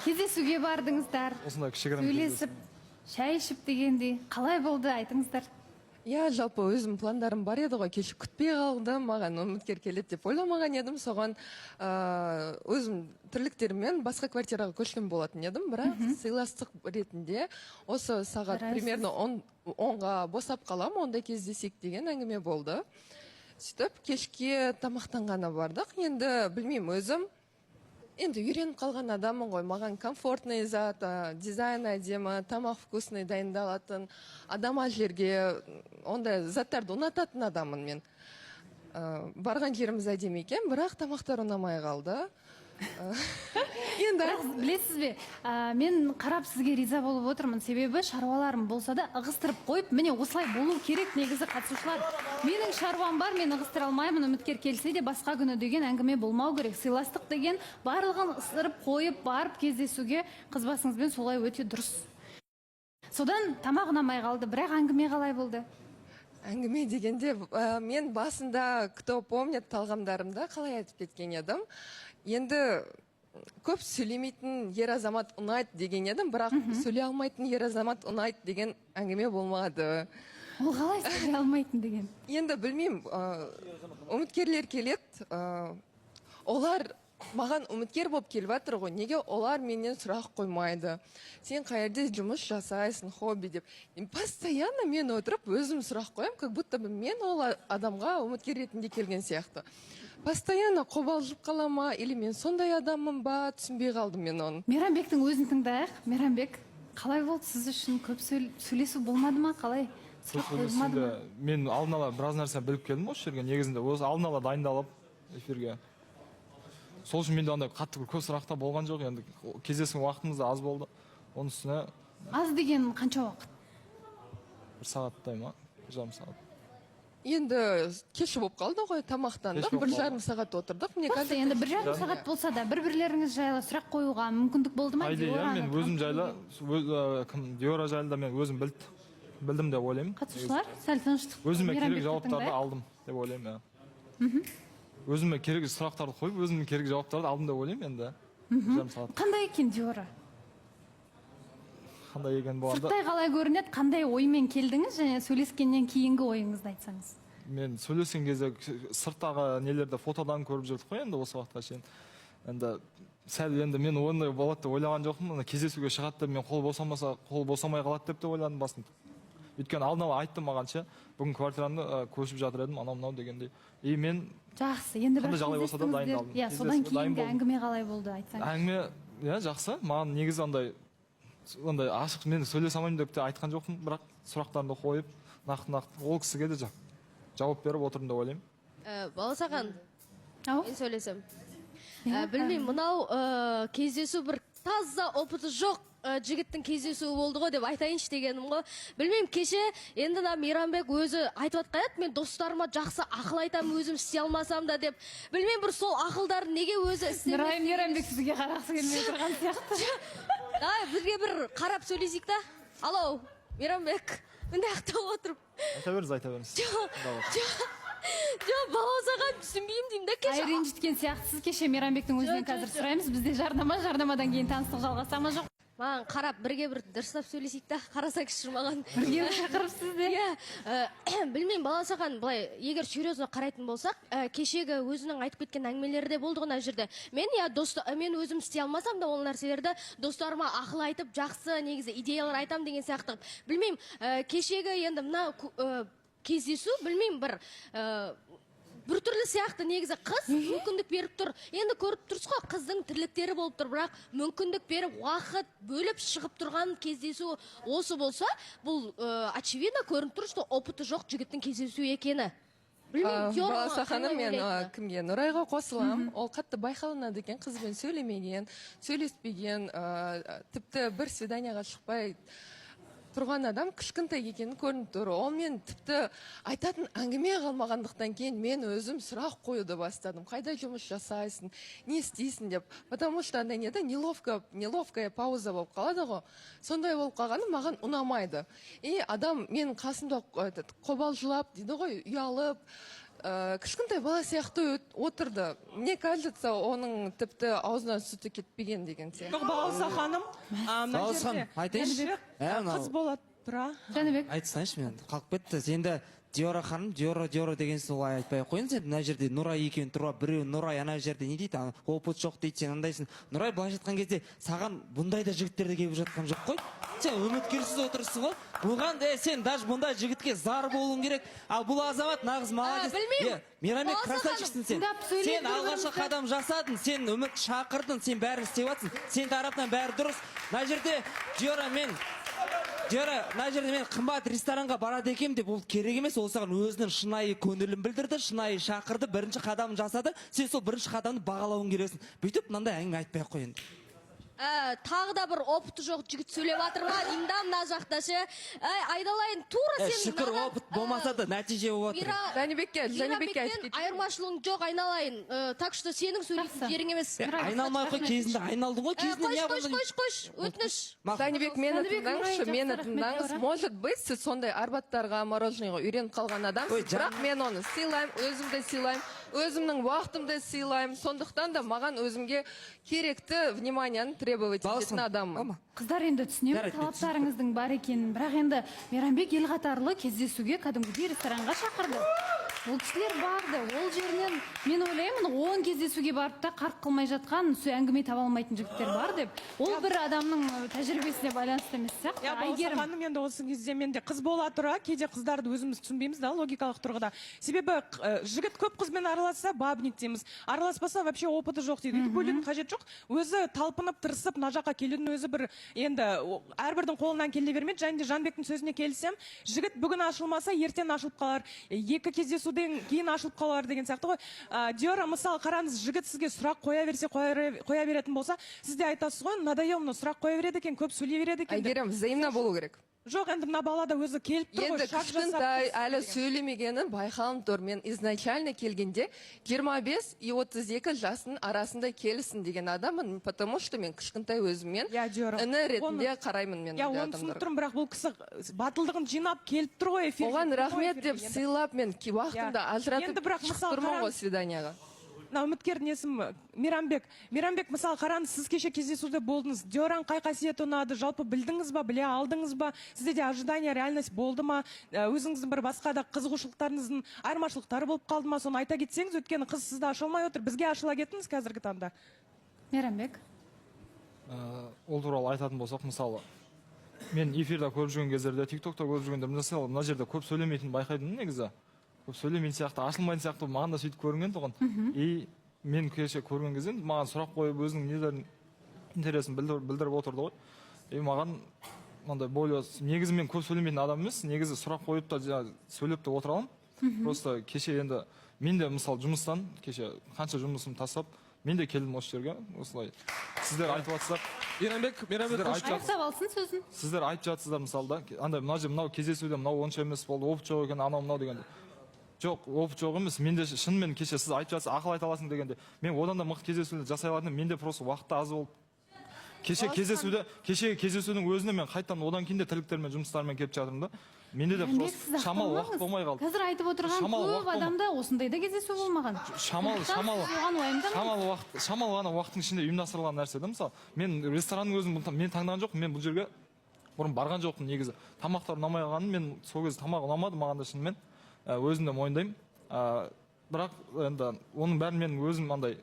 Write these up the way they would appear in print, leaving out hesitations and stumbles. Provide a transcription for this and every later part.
кездесуге бардыңыздар. Осындай кішігірім Сөйлесіп, шай ішіп дегендей. Қалай болды, айтыңыздар. Иә, жалпы өзім пландарым бар еді ғой, кеше күтпей қалдым, маған үміткер келеді деп ойламаған едім, соған өзім тірліктеріммен басқа квартираға көшкен болатын едім, бірақ сыйластық ретінде осы сағат примерно 10-ға босап қалам, онда кездесек деген әңгіме болды. Сөйтіп, кешке тамақтанғаны бардық, енді білмеймін өзім, енді үйреніп қалған адаммын ғой, маған комфортный зат, дизайн әдемі, тамақ вкусный дайындалатын, адам жерге ондай заттарды ұнататын адаммын мен. Барған жеріміз әдемі екен, бірақ тамақтар ұнамай қалды. Енді білесіз бе, мен қарап сізге риза болып отырмын, себебі шаруаларым болса да ығыстырып қойып, міне осылай болу керек негізі қатысушылар. Менің шаруам бар, мен ығыстыра алмаймын, үміткер келсе де басқа күні деген әңгіме болмау керек. Сыйластық деген барлығын ысырып қойып, барып кездесуге қыз басыңызбен солай өте дұрыс. Содан тамақ ұнамай қалды, бірақ әңгіме қалай болды? Әңгіме дегенде, мен басында, кто помнит, талғамдарымда қалай айтып кеткен едім. Енді көп сөйлемейтін ер азамат ұнайды деген едім, бірақ сөйлей алмайтын ер азамат ұнайды деген әңгіме болмады. Ол қалай сөйлей алмайтын деген? Енді білмеймін, үміткерлер келеді, олар маған үміткер болып келіп жатыр ғой, неге олар менен сұрақ қоймайды? Сен қайерде жұмыс жасайсың, хобби деп. Постоянно мен отырып өзім сұрақ қоям, как будто мен ол адамға үміткер ретінде келген сияқты. Постоянно қобалжып қалама, или мен сондай адаммын ба, түсінбей қалдым мен оны. Мейрамбектің өзін тыңдайық. Мейрамбек, қалай болды сіз үшін? Көп сөйлесу болмады ма? Қалай? Сұрақ қойылмады ма? Мен алдын ала біраз нәрсе біліп келдім осы жерге, негізінде осы алдын ала дайындалып эфирге. Сол үшін менде андай қатты көп сұрақта болған жоқ, енді кездескен уақытымыз да аз болды. Оның үстіне аз деген қанша уақыт? бір сағаттай ма? Бір жарым сағат. Енді кеші болып қалды ғой, тамақтандық, бір жарым сағат отырдық. Енді бір жарым сағат болса да бір-бірлеріңіз жайлы сұрақ қоюға мүмкіндік болды ма? Мен өзім жайлы, Диора жайлы да мен өзім білдім деп ойлаймын. Қатысушылар сәл тыныштық. Өзіме керек жауаптарды алдым деп ойлаймын. Өзіме керек сұрақтарды қойып, өзіме керек жауаптарды алдым деп ойлаймын енді. Қандай екен Диора? Қандай екен болғанда? Сырттай қалай көрінеді, қандай оймен келдіңіз, және сөйлескеннен кейінгі ойыңызды айтсаңыз? Мен сөйлескен кезде сырттағы нелерді фотодан көріп жүрдік қой енді осы уақытқа шейін. Енді сәл енді мен ондай болады деп ойлаған жоқпын. Кездесуге шығады деп мен қол босамай қалады деп те ойладым басында. Өйткені алдын ала айтты маған ше, бүгін квартирамды көшіп жатыр едім, анау-мынау дегендей. И мен жақсы, енді бір кездестіңіздер. Иә, содан кейінгі әңгіме қалай болды айтсаңыз? Әңгіме, иә, жақсы. Маған негізі ондай ашық мен сөйлесе алмаймын деп те айтқан жоқпын, бірақ сұрақтарды қойып, нақты ол кісіге де жауап беріп отырмын деп ойлаймын. Баласаған, мен сөйлесем. Білмеймін, мынау кездесу бір таза опыты жоқ жігіттің кездесуі болды ғой деп айтайыншы дегенім ғой. Білмеймін, кеше енді Мейрамбек өзі айтып атқан еді, мен достарыма жақсы ақыл айтамын, өзім істей алмасам да деп. Білмеймін, бір сол ақылдарын неге өзі істемейді. Мейрамбек сізге қарақсы келмей тұрған сияқты. Бізге бір қарап сөйлесейік та. Алло, Мейрамбек, мында ақтау отырып. Айта беріңіз. Жоқ, баласаған түсінбеймін деймін да кеше. Ренжіткен сияқтысыз, кеше Мейрамбектің өзінен қазір сұраймыз. Бізде жарнамадан кейін таныстық жалғасама жоқ. Маған қарап бірге бір дұрыстап сөйлесейік та, қарасаңызшы маған. Бірге шақырыпсыз де. Білмеймін, баласаған былай, егер серьезно қарайтын болсақ, кешегі өзінің айтып кеткен әңгімелері де болды ғой жерде. Мен өзім істей алмасам да ол нәрселерді достарыма ақыл айтып, жақсы негізі идеялар айтам деген сияқты. Білмеймін, кешегі енді мына кездесу, білмеймін, бір түрлі сияқты негізі қыз мүмкіндік беріп тұр. Енді көріп тұрсыз ғой, қыздың тірліктері болып тұр, бірақ мүмкіндік беріп, уақыт бөліп шығып тұрған кездесу осы болса, бұл очевидно көрініп тұр, что опыты жоқ жігіттің кездесу екені. Баласақаным, мен кімге Нұрайға қосылам. Ол қатты байқалынады екен, қызбен сөйлемеген, сөйлеспеген, тіпті бір свиданияға шықпай тұрған адам кішкентай екенін көрініп тұр. Ол мен тіпті айтатын әңгіме қалмағандықтан кейін мен өзім сұрақ қоюды бастадым. Қайда жұмыс жасайсың, не істейсің деп. Потому что андай неде неловкая пауза болып қалады ғой. Сондай болып қалғаны маған ұнамайды. И адам мен қасымда қобалжылап дейді ғой, ұялып, кішкентай бала сияқты отырды. Мне кажется, оның тіпті аузынан сүті кетпеген деген сияқты. Жоқ, Балауса ханым, мына жерде айтайыншы. қыз бола тұра. Жәнібек, Айтсайыншы, мен қалып кетті. Енді Диора ханым, Диора деген солай айтпай ақ қойыңыз. Енді мына жерде Нұрай екеуін тұруға, біреу Нұрай ана жерде не дейді, опыт жоқ дейді, сен андайсың. Нұрай былай жатқан кезде саған бұндай да жігіттерді келіп жатқан жоқ қой. Сен үміткерсіз отырсың ғой. Бұған сен даже бұндай жігітке зар болуың керек. Ал бұл азамат нағыз молодец. білмеймін. Мейрамбек красавчиксің сен. тыңдап сөйлеп Сен бір алғашқы бірімізді. қадам жасадың, сен үміт шақырдың, сен бәрін істеп жатсың. Сен тарапынан бәрі дұрыс. Мына жерде Диора, мына жерде мен қымбат ресторанға барады екем деп, ол керек емес. Ол саған өзінің шынайы көңілін білдірді, шынайы шақырды, бірінші қадамын жасады. Сен сол бірінші қадамды бағалауың керексің. Бүйтіп мынандай әңгіме айтпай ақ қой енді. Тағы да бір опыты жоқ жігіт сөйлеп жатыр ма? Имда мына жақта ше. Айдалайын, тура сен. Шүкір опыт болмаса да нәтиже болып жатыр. Жәнібекке айтып кетейін. Айырмашылығың жоқ, айналайын. Так что сенің сөйлейтін жерің емес. Айналмай қой, кезінде айналдың ғой, кезінде не болды? Қош, өтініш. Жәнібек, мені тыңдаңыз. Может быть, сіз сондай арбаттарға, мороженыйға үйреніп қалған адамсыз. Бірақ мен оны сыйлаймын, өзімді сыйлаймын, өзімнің уақытымды сыйлаймын. Сондықтан да маған өзімге керекті вниманияны требовать ететін адаммын. қыздар енді түсінемін талаптарыңыздың бар екенін, бірақ енді Мейрамбек ел қатарлы кездесуге кәдімгідей ресторанға шақырды. Ол кісілер барды, ол жерінен мен ойлаймын 10 кездесуге барып та қарқ қылмай жатқан, әңгіме таба алмайтын жігіттер бар деп. Ол бір адамның тәжірибесіне байланысты емес сияқты. Балауса ханым, енді осы кезде менде қыз бола тұра, кейде қыздарды өзіміз түсінбейміз да, логикалық тұрғыда. Себебі жігіт көп қызбен араласса, бабник дейміз. Араласпаса вообще опыты жоқ дейді. Өйтіп бөлудің қажет жоқ. Өзі талпынып, тырысып, мына жаққа келудің өзі бір енді әрбірдің қолынан келе бермейді. Және де Жанбектің сөзіне келсем, жігіт бүгін ашылмаса, ертең ашылып қалар. Екі кездесуден кейін ашылып қалар деген сияқты ғой. Диора, мысалы, қараңыз, жігіт сізге сұрақ қоя берсе, қоя беретін болса, сіз де айтасыз ғой, надоелмно сұрақ қоя береді екен, көп сөйлей береді екен. Әйгерім, взаимно болу керек. Жоқ, енді мына бала да өзі келіп тұр ғой. Енді кішкентай әлі сөйлемегенін байқалып тұр. Мен изначально келгенде 25 и 32 жастың арасында келсін деген адаммын, потому что мен кішкентай өзіммен іні ретінде қараймын мен. Я оны түсініп тұрмын, бірақ бұл кісі батылдығын жинап келіп тұр ғой эфирге. Оған рахмет деп сыйлап мен уақытымды ажыратып шығып тұрмын ғой свиданияға. Үміткер несім Мейрамбек, мысалы, қараңыз, сіз кеше кездесуде болдыңыз. Диораның қай қасиеті ұнады? Жалпы білдіңіз ба, біле алдыңыз ба? Сізде де ожидание, реальность болды ма? Өзіңіздің бір басқа да қызығушылықтарыңыздың айырмашылықтары болып қалды ма? Соны айта кетсеңіз, өйткені қыз сізді ашылмай отыр. Бізге ашыла кетіңіз қазіргі таңда. Мейрамбек. Ол туралы айтатын болсақ, мысалы, мен эфирде көріп жүрген кездерде, тиктокта көріп жүргенде, мысалы, мына жерде көп сөйлемейтін байқайтын негізі. Көп сөйлемейтін сияқты, ашылмайтын сияқты маған да сөйтіп көрінген тұғын. И мен кеше көрген кезде маған сұрақ қойып өзінің нелерін интересін білдіріп отырды ғой. И маған мынандай более негізі мен көп сөйлемейтін адам емес, негізі сұрақ қойып та сөйлеп те отыра аламын. Просто кеше енді мен де мысалы жұмыстан кеше қанша жұмысым тастап, мен де келдім осы жерге. Осылай сіздер айтып жатсыздар. Мейрамбек Аяқтап алсын сөзін. Сіздер айтып жатсыздар мысалы да, андай мынау кездесуде мынау онша емес болды, опыт жоқ екен, анау мынау дегенде. Жоқ, опыт жоқ емес. Менде шынымен кеше сіз айтып жатсыз, ақыл айта аласың дегенде, мен одан да мықты кездесулер жасай алатынмын. Менде просто уақытта аз болды. Кеше кездесудің өзіне мен қайтадан одан кейін де тірліктермен, жұмыстармен келіп жатырмын да. Менде де просто шамалы уақыт болмай қалды. Қазір айтып отырған көп адамда осындай да кездесу болмаған. Шамалы ғана уақыттың ішінде ұйымдастырылған нәрсе да. Мысалы, мен ресторанның өзін мен таңдаған жоқпын. Мен бұл жерге бұрын барған жоқпын негізі. Тамақтар ұнамай қалғанын, мен сол кезде тамақ ұнамады маған да шынымен. Өзім де мойындаймын. Бірақ енді оның бәрін мен өзім андай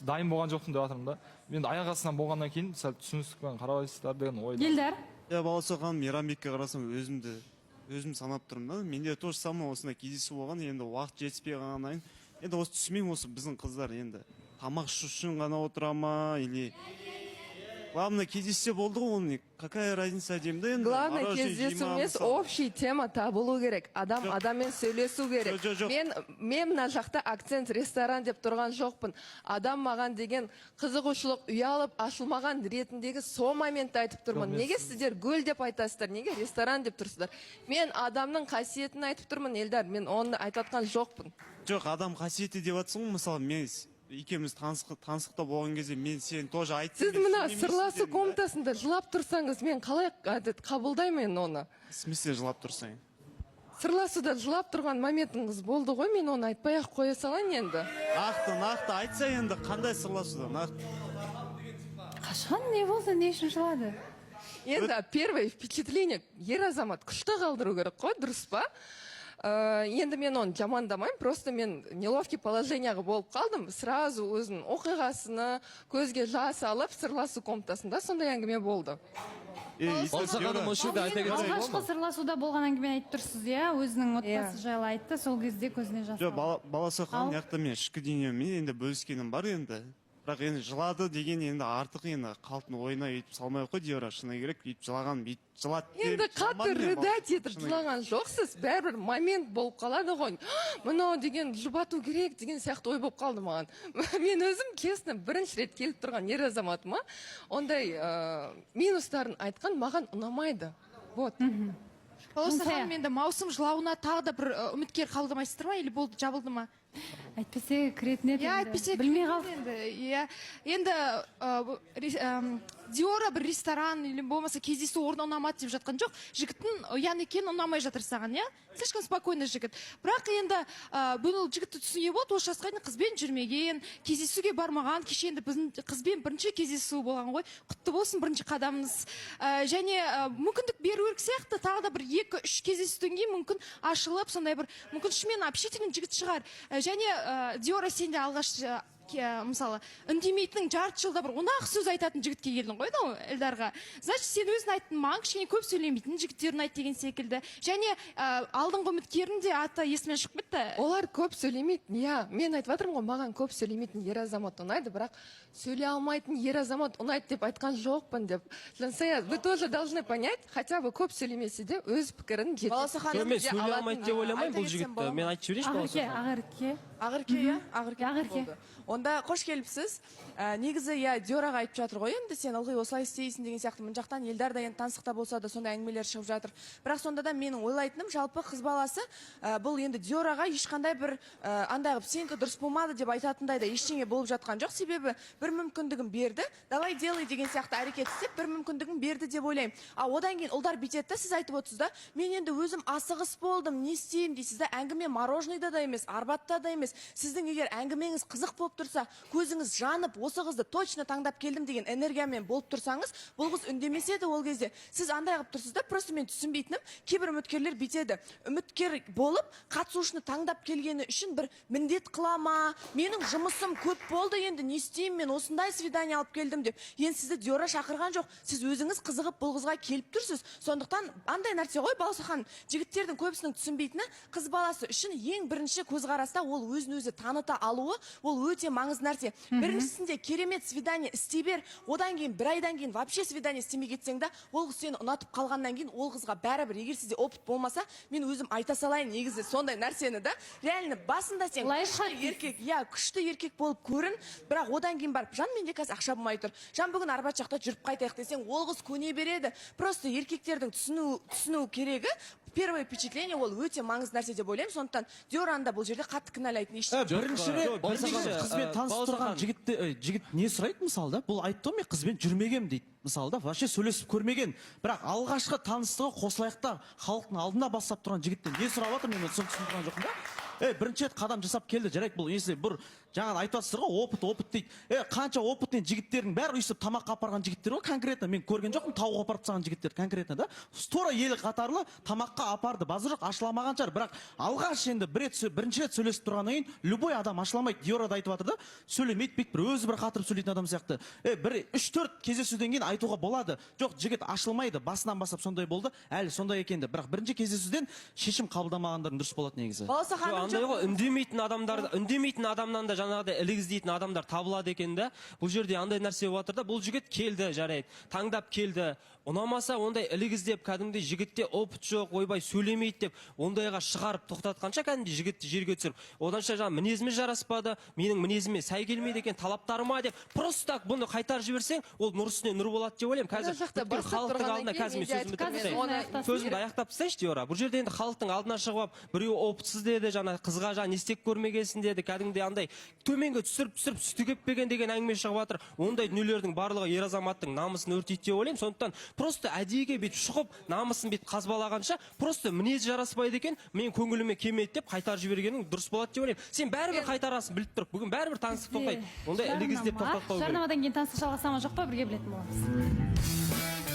дайын болған жоқпын деп жатырмын да. Мен аяқ астынан болғаннан кейін сәл түсіністікпен қарайсыздар деген ойда. Елдар. Балауса ханым, Мейрамбекке қарасам өзім санап тұрмын да. Менде тоже самое осындай кездесу болған, енді уақыт жетіспей қалғаннан кейін. Енді осы түсінбеймін, осы біздің қыздар енді тамақ үшін ғана отыра ма или главное кездессе болды ғой, оның какая разница деймін да енді. Главное кездесу емес, общий тема табылу керек. Адаммен сөйлесу керек. Мен мына жақта акцент ресторан деп тұрған жоқпын. Адам маған деген қызығушылық ұялып ашылмаған ретіндегі сол моментті айтып тұрмын. Неге сіздер гүл деп айтасыздар, неге ресторан деп тұрсыздар? Мен адамның қасиетін айтып тұрмын, Елдар. Мен оны айтатқан жоқпын. Жоқ, адам қасиеті деп жатсың ғой, мысалы мен екеуміз танысықта болған кезде мен сен тоже айттым. Сіз мына сырласу комнатасында жылап тұрсаңыз, мен қалай қабылдаймын оны? В смысле жылап тұрсаң? сырласуда жылап тұрған моментіңіз болды ғой, мен оны айтпай ақ қоя салайын енді. нақты айтса енді қандай сырласуда нақты. Қашан не болды, не үшін жылады? Енді первое впечатление ер азамат күшті қалдыру керек қой, дұрыс па? Енді мен оны жамандамаймын, просто мен неловкий положенияға болып қалдым. Сразу өзінің оқиғасына көзге жас алып, сырласу комнатасында сондай әңгіме болды. Болса ханым осы жерде айта кетсек болады Алғашқы ма? сырласуда болған әңгіме айтып тұрсыз, иә? Өзінің отбасы жайлы айтты, сол кезде көзіне жас жоқ алды. баласы хан яқта мен ішкі дүниеммен енді бөліскенім бар енді, бірақ енді жылады деген енді артық енді қалтын ойына өйтіп салмай ақ қой Диора, шыны керек, өйтіп жылаған бүйтіп жылады Енді қатты рыдать етіп жылаған жоқсыз, бәрібір момент болып қалады ғой. Мынау деген жұбату керек деген сияқты ой болып қалды маған. Мен өзім честно бірінші рет келіп тұрған ер азаматыма ондай минустарын айтқан маған ұнамайды. Вот. Балауса ханым, енді маусым жылауына тағы да бір үміткер қалдырмайсыздар ма, или болды, жабылды ма? Әйтпесе кіретін еді. Иә, әйтпесе Білмей қалдық. Иә, енді Диора бір ресторан или болмаса кездесу орны ұнамады деп жатқан жоқ. Жігіттің ұян екені ұнамай жатыр саған, иә? Слишком спокойный жігіт. Бірақ енді бұл жігітті түсінуге болады, осы жасқа дейін қызбен жүрмеген, кездесуге бармаған, кеше енді біздің қызбен бірінші кездесу болған ғой. Құтты болсын бірінші қадамыңыз. Және мүмкіндік беру керек сияқты, тағы да бір 2-3 кездесуден кейін мүмкін ашылып, сондай бір мүмкін шынымен общительный жігіт шығар. Және Диора, сен де алғаш мысалы үндемейтінің жарты жылда бір ұнақ сөз айтатын жігітке келдің ғой да Эльдарға. Значит, сен өзің айттың, маған кішкене көп сөйлемейтін жігіттерін айт деген секілді. Және алдыңғы үміткердің де аты есімнен шығып кетті. Олар көп сөйлемейтін, иә. Мен айтып жатырмын ғой, маған көп сөйлемейтін ер азамат ұнайды, бірақ сөйлей алмайтын ер азамат ұнайды деп айтқан жоқпын деп. Жансая, вы тоже должны понять, хотя бы көп сөйлемесе де өз пікірін Балауса ханым, Мен сөйлей алмайды деп ойламаймын бұл жігітті. Мен айтып жіберейінші Балауса ханым. Ақерке, иә? Ақерке. Болды. Онда қош келіпсіз. Негізі, иә, Диораға айтып жатыр ғой, енді сен ылғи осылай істейсің деген сияқты. Мына жақтан Эльдар да енді таңсықта болса да сондай әңгімелер шығып жатыр. Бірақ сонда да менің ойлайтыным, жалпы қыз баласы бұл енді Диораға ешқандай бір андай қылып сенікі дұрыс болмады деп айтатындай да ештеңе болып жатқан жоқ. Себебі бір мүмкіндігін берді, давай делай деген сияқты әрекет істеп бір мүмкіндігін берді деп ойлаймын. Одан кейін ұлдар бүйтеді, сіз айтып отырсыз да, мен енді өзім асығыс болдым, не істеймін дейсіз да, әңгіме мороженыйда да емес, арбатта да емес. Сіздің егер әңгімеңіз қызық болып тұрса, көзіңіз жанып, осы қызды точно таңдап келдім деген энергиямен болып тұрсаңыз, бұл қыз үндемеседі ол кезде. Сіз андай қылып тұрсыз да, просто мен түсінбейтінім, кейбір үміткерлер бүйтеді. Үміткер болып, қатысушыны таңдап келгені үшін бір міндет қылама, менің жұмысым көп болды, енді не істеймін, мен осындай свидание алып келдім деп. Енді сізді Диора шақырған жоқ. Сіз өзіңіз қызығып бұл қызға келіп тұрсыз. Сондықтан андай нәрсе ғой, Балауса ханым, жігіттердің көбісінің түсінбейтіні, қыз баласы үшін ең бірінші көзқараста ол өзін өзі таныта алуы, ол өте маңызды нәрсе. Біріншісінде керемет свидание істей бер, одан кейін бір айдан кейін вообще свидание істемей кетсең да, ол қыз сені ұнатып қалғаннан кейін ол қызға бәрібір, егер сізде опыт болмаса, мен өзім айта салайын негізі сондай нәрсені да. Реально басында сен күшті еркек, иә, күшті еркек болып көрін, бірақ одан кейін барып, жан менде қазір ақша болмай тұр. Жан бүгін арбат жақта жүріп қайтайық десең, ол қыз көне береді. Просто еркектердің түсіну керегі первое впечатление ол өте маңызды нәрсе деп ойлаймын. Сондықтан Диораны да бұл жерде қатты кінәлайтын ештеңе. Бірінші рет қызбен танысып тұрған жігіт не сұрайды мысалы да? Бұл айтты ғой, мен қызбен жүрмегем дейді. Мысалы да, вообще сөйлесіп көрмеген. Бірақ алғашқы таныстығы қосылайықта халықтың алдында бастап тұрған жігіттен не сұрап отыр, мен соны түсініп тұрған жоқпын да? Бірінші рет қадам жасап келді, жарайды, бұл если бір жаңа айтып жатсыздар ғой, опыт дейді. Қанша опытный жігіттердің бәрі өйстіп тамаққа апарған жігіттер ғой, конкретно мен көрген жоқпын, тауға апарып тастаған жігіттер конкретно да. Тура ел қатарлы тамаққа апарды, базар жоқ, ашыламаған шығар, бірақ алғаш енді бірінші рет сөйлесіп тұрғаннан кейін любой адам ашыламайды. Диора да айтып жатыр да, сөйлемейді, бек бір өзі бір қатырып сөйлейтін адам сияқты. Бір 3-4 кездесуден кейін айтуға болады. Жоқ, жігіт ашылмайды, басынан бастап сондай болды, әлі сондай екенді. Бірақ бірінші кездесуден шешім қабылдамағандардың дұрыс болады негізі. Балауса ханым, андай ғой, үндемейтін адамнан да жаңағыдай ілігіздейтін адамдар табылады екен да. Бұл жерде андай нәрсе болып жатыр да, бұл жігіт келді, жарайды, таңдап келді. Ұнамаса ондай ілігіздеп, кәдімгідей жігітте опыт жоқ, ойбай сөйлемейді деп, ондайға шығарып тоқтатқанша кәдімгідей жігітті жерге түсіріп, оданша жаңа мінезіме жараспады, менің мінезіме сай келмейді екен, талаптарыма деп, просто так бұны қайтарып жіберсең, ол нұр үстіне нұр болады деп ойлаймын. Қазір бүткіл халықтың алдында қазір мен сөзімді аяқтап тастайыншы Диора. Бұл жерде енді халықтың алдына шығып, біреу опытсыз деді, жаңа қызға жаңа не істеп көрмегенсің деді, кәдімгідей андай төменге түсіріп сүті кеппеген деген әңгіме шығып жатыр. Ондай дүниелердің барлығы ер азаматтың намысын өртейді деп ойлаймын. Сондықтан просто әдейіге бүйтіп шығып, намысын бүйтіп қазбалағанша, просто мінез жараспайды екен, мен көңіліме келмейді деп қайтарып жібергенің дұрыс болады деп ойлаймын. Сен бәрібір қайтарасың, біліп тұрып. Бүгін бәрібір таңсық тоқтайды. Ондай ілгіз деп тоқтатпау керек. Жарнамадан кейін таныстық жалғаса ма жоқ па, бірге білетін боламыз.